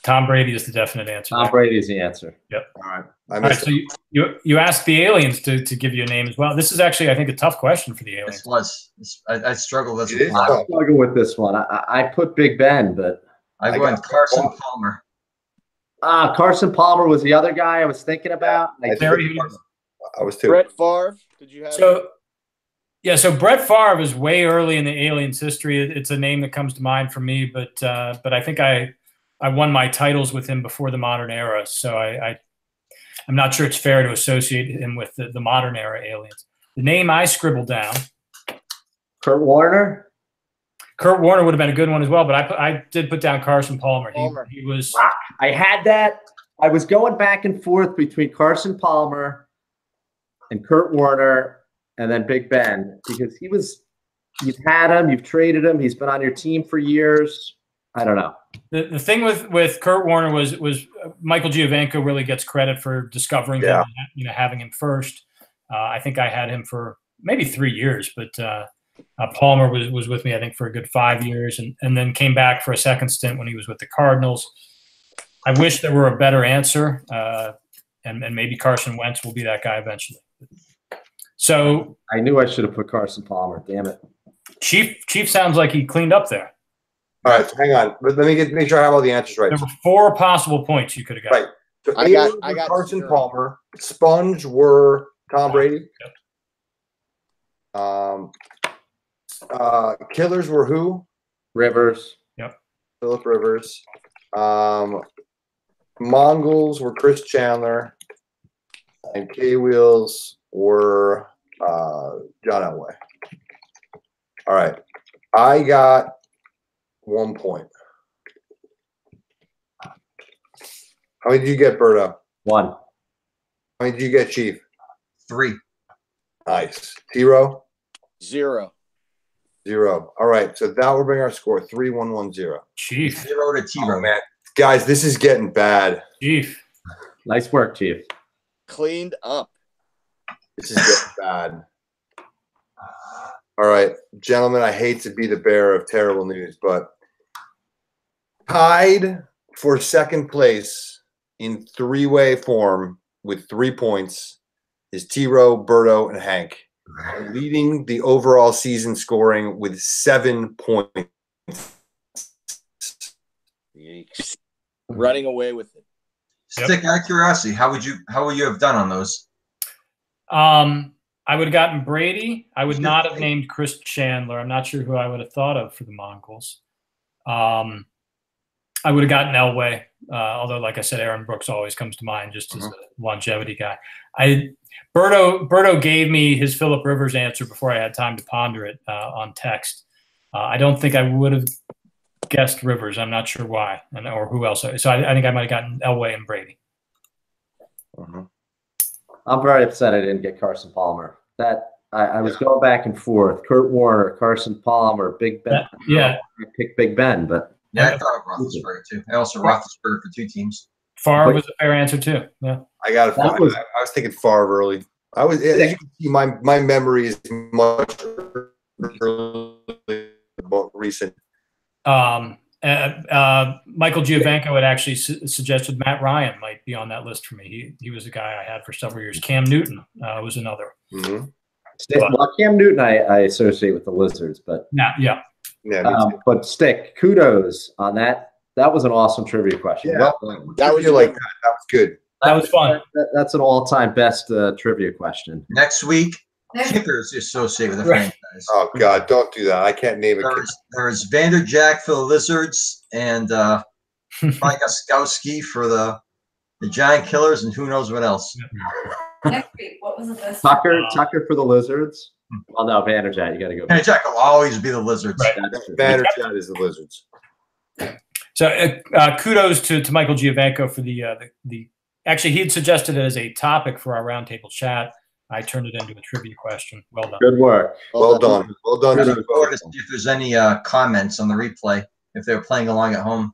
Tom Brady is the definite answer. Tom Brady is the answer. Yep. All right. All right, so you asked the aliens to give you a name as well. This is actually, I think, a tough question for the aliens. I struggle with It this is one. tough. I struggle with this one. I put Big Ben, but I went Carson Palmer. Carson Palmer was the other guy I was thinking about. I was too. Brett Favre. Did you have? So Brett Favre is way early in the aliens' history. It's a name that comes to mind for me, but I think I won my titles with him before the modern era, so I'm not sure it's fair to associate him with the modern era aliens. The name I scribbled down, Kurt Warner. Kurt Warner would have been a good one as well, but I did put down Carson Palmer. He was. I had that. I was going back and forth between Carson Palmer and Kurt Warner, and then Big Ben, because you've had him, you've traded him, he's been on your team for years. I don't know. The thing with Kurt Warner was Michael Giovenco really gets credit for discovering him, and, having him first. I think I had him for maybe 3 years, but Palmer was with me, I think, for a good 5 years, and then came back for a second stint when he was with the Cardinals. I wish there were a better answer, and maybe Carson Wentz will be that guy eventually. So I knew I should have put Carson Palmer. Damn it. Chief sounds like he cleaned up there. All right, so hang on. Let me make sure I have all the answers right. There were 4 possible points you could have got. Right. So I got Carson 0. Palmer. Sponge were Tom Brady. Yep. Killers were who? Rivers. Yep. Phillip Rivers. Mongols were Chris Chandler. And K-Wheels were John Elway. All right. I got 1 point. How many did you get, Berto? 1. How many did you get, Chief? 3. Nice. T-Row? 0. 0. All right. So that will bring our score 3-1-1-0. Chief. 0 to T-Row. Oh, man. Guys, this is getting bad. Chief. Nice work, Chief. Cleaned up. This is getting bad. All right, gentlemen, I hate to be the bearer of terrible news, but tied for second place in 3-way form with 3 points is T-Row, Berto, and Hank, leading the overall season scoring with 7 points. Yikes. Running away with it. Stick out of curiosity, how would you have done on those? I would have gotten Brady. I would not have named Chris Chandler. I'm not sure who I would have thought of for the Mongols. I would have gotten Elway, although, like I said, Aaron Brooks always comes to mind just as a longevity guy. Berto gave me his Phillip Rivers answer before I had time to ponder it on text. I don't think I would have guessed Rivers. I'm not sure why or who else. So I think I might have gotten Elway and Brady. I'm very upset I didn't get Carson Palmer. I was going back and forth. Kurt Warner, Carson Palmer, Big Ben. I picked Big Ben, but I thought of Roethlisberger too. I also Roethlisberger for 2 teams. Favre was a fair answer too. Yeah, I got it. I was thinking Favre early. As you can see, my memory is much recent. Michael Giovenco had actually suggested Matt Ryan might be on that list for me. He was a guy I had for several years. Cam Newton was another. Well, Cam Newton I associate with the Lizards, but but Stick, kudos on that. That was an awesome trivia question. Yeah, that was good. That was fun. That's an all-time best trivia question. Next week, kickers associated with the franchise. Oh God, don't do that. I can't name it. There's Vanderjack for the Lizards and Mike Oskowski for the Giant Killers, and who knows what else. Next week, what was the best? Tucker for the Lizards. Oh no, Vanderjack, you got to go. Vanderjack will always be the Lizards. Right. Vanderjack is the Lizards. So kudos to Michael Giovenco for the. Actually, he had suggested it as a topic for our roundtable chat. I turned it into a trivia question. Well done. Good work. Well done. Well done. I look forward to see if there's any comments on the replay if they're playing along at home.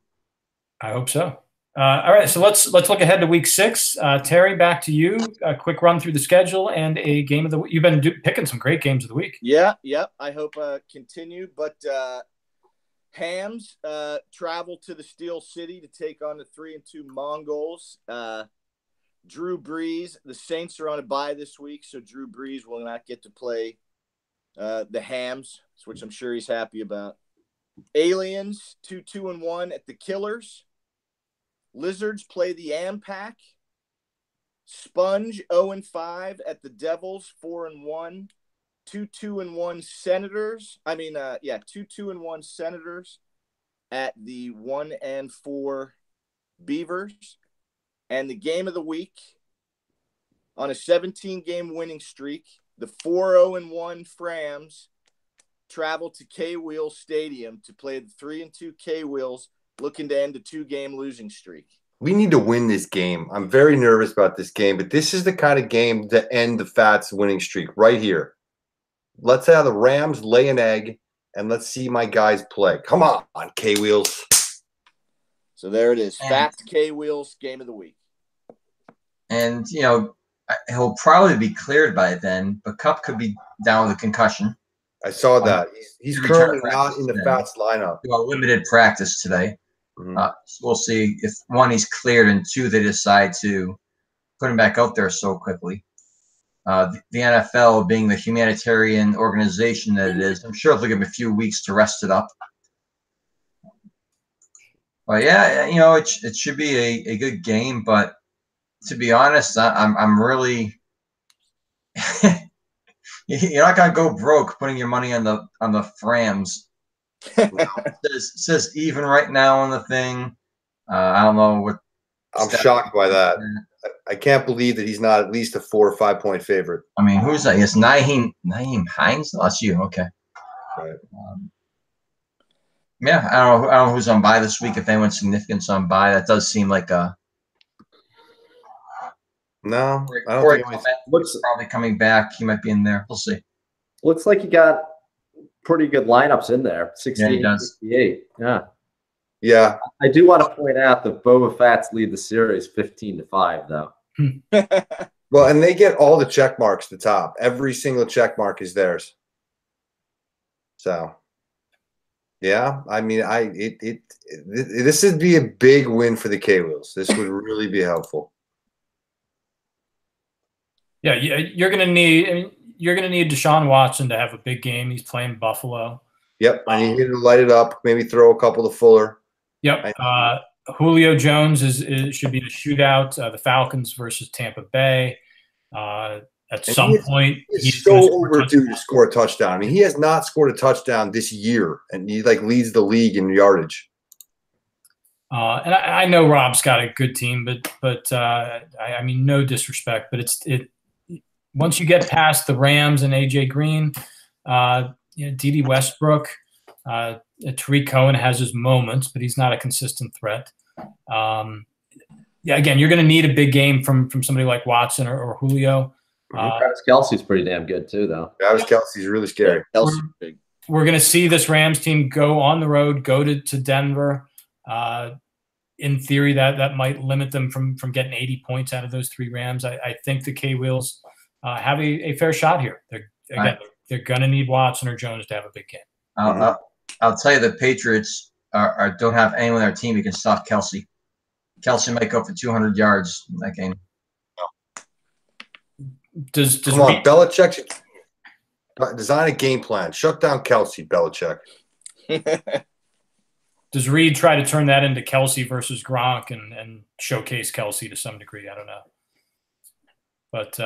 I hope so. All right, so let's look ahead to week 6. Terry, back to you. A quick run through the schedule and a game of the week. You've been picking some great games of the week. Yeah. I hope continue. But Hams travel to the Steel City to take on the 3-2 Mongols. Drew Brees, the Saints are on a bye this week, so Drew Brees will not get to play the Hams, which I'm sure he's happy about. Aliens 2-1 at the Killers. Lizards play the Ampac. Sponge 0-5 at the Devils, 4-1. 2-1 Senators. 2-1 Senators at the 1-4 Beavers. And the game of the week, on a 17-game winning streak, the 4-0-1 Frams travel to K-Wheel Stadium to play the 3-2 K-Wheels, looking to end a 2-game losing streak. We need to win this game. I'm very nervous about this game, but this is the kind of game to end the Fats winning streak right here. Let's have the Rams lay an egg, and let's see my guys play. Come on, K-Wheels. So there it is. Fats K-Wheels game of the week. And, he'll probably be cleared by then, but Cup could be down with a concussion. I saw that. He's currently not in the Fats lineup. Limited practice today. Mm-hmm. So we'll see if, 1, he's cleared, and 2, they decide to put him back out there so quickly. The NFL, being the humanitarian organization that it is, I'm sure it'll give him a few weeks to rest it up. But yeah, it should be a good game. But to be honest, I'm really you're not gonna go broke putting your money on the Frams. It says even right now on the thing. I don't know what. I'm shocked by that. I can't believe that he's not at least a 4 or 5 point favorite. I mean, who's that? Yes, Naeem Hines. Oh, that's you. Okay. Right. Yeah, I don't know who's on bye this week. If anyone's significant's on bye, that does seem like a. No, I don't Corey think looks probably coming back. He might be in there. We'll see. Looks like you got pretty good lineups in there. 68, he does. 68. Yeah. Yeah. I do want to point out that Boba Fett's lead the series 15-5, though. Well, and they get all the check marks at the top. Every single check mark is theirs. So, yeah, I mean, this would be a big win for the K-Wheels. This would really be helpful. Yeah, you're gonna need Deshaun Watson to have a big game. He's playing Buffalo. Yep, I need to light it up. Maybe throw a couple to Fuller. Yep. Julio Jones should be the shootout. The Falcons versus Tampa Bay. At some point, he's so overdue to score a touchdown. I mean, he has not scored a touchdown this year, and he leads the league in yardage. And I know Rob's got a good team, but I mean, no disrespect, but it once you get past the Rams and AJ Green, D.D. Westbrook, Tariq Cohen has his moments, but he's not a consistent threat. Again, you're going to need a big game from somebody like Watson or Julio. Travis Kelce's pretty damn good too, though. Travis Kelce's really scary. Kelce's big. We're going to see this Rams team go on the road, go to Denver. In theory, that might limit them from getting 80 points out of those 3 Rams. I think the K-Wheels have a fair shot here. They're going to need Watson or Jones to have a big game. I'll tell you, the Patriots don't have anyone on their team who can stop Kelce. Kelce might go for 200 yards in that game. Come on, Belichick should design a game plan. Shut down Kelce, Belichick. Does Reed try to turn that into Kelce versus Gronk and showcase Kelce to some degree? I don't know. But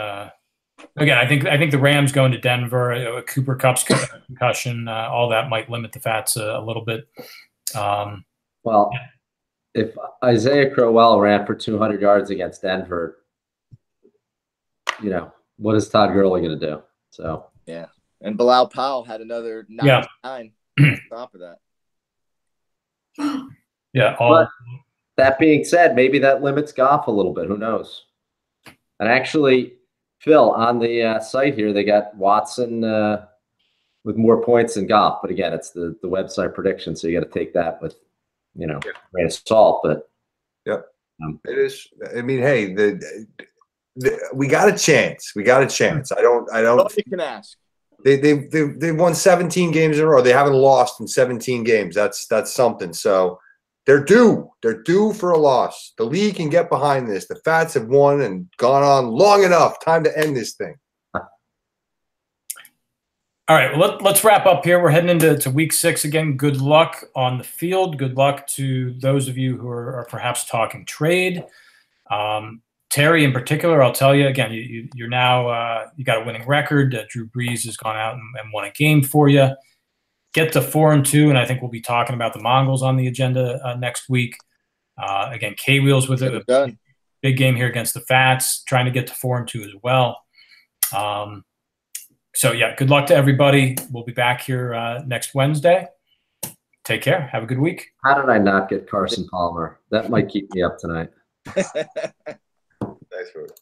again, I think the Rams going to Denver, Cooper Kupp's concussion, all that might limit the Fats a little bit. Well, if Isaiah Crowell ran for 200 yards against Denver, what is Todd Gurley going to do? So yeah, and Bilal Powell had another 99 on top of that. Yeah. But that being said, maybe that limits Goff a little bit. Who knows? And actually, Phil, on the site here, they got Watson with more points than Goff. But again, it's the website prediction, so you got to take that with, a grain of salt. But it is. I mean, hey, we got a chance. We got a chance. I don't. All you can ask. They won 17 games in a row. They haven't lost in 17 games. That's something. So they're due. They're due for a loss. The league can get behind this. The Fats have won and gone on long enough. Time to end this thing. All right, well, let's wrap up here. We're heading into week 6 again. Good luck on the field. Good luck to those of you who are perhaps talking trade. Terry, in particular, I'll tell you again. You're now you got a winning record. Drew Brees has gone out and won a game for you. Get to 4-2, and I think we'll be talking about the Mongols on the agenda next week. Again, K-Wheels with a big game here against the Fats, trying to get to 4-2 as well. So, yeah, good luck to everybody. We'll be back here next Wednesday. Take care. Have a good week. How did I not get Carson Palmer? That might keep me up tonight. Nice work.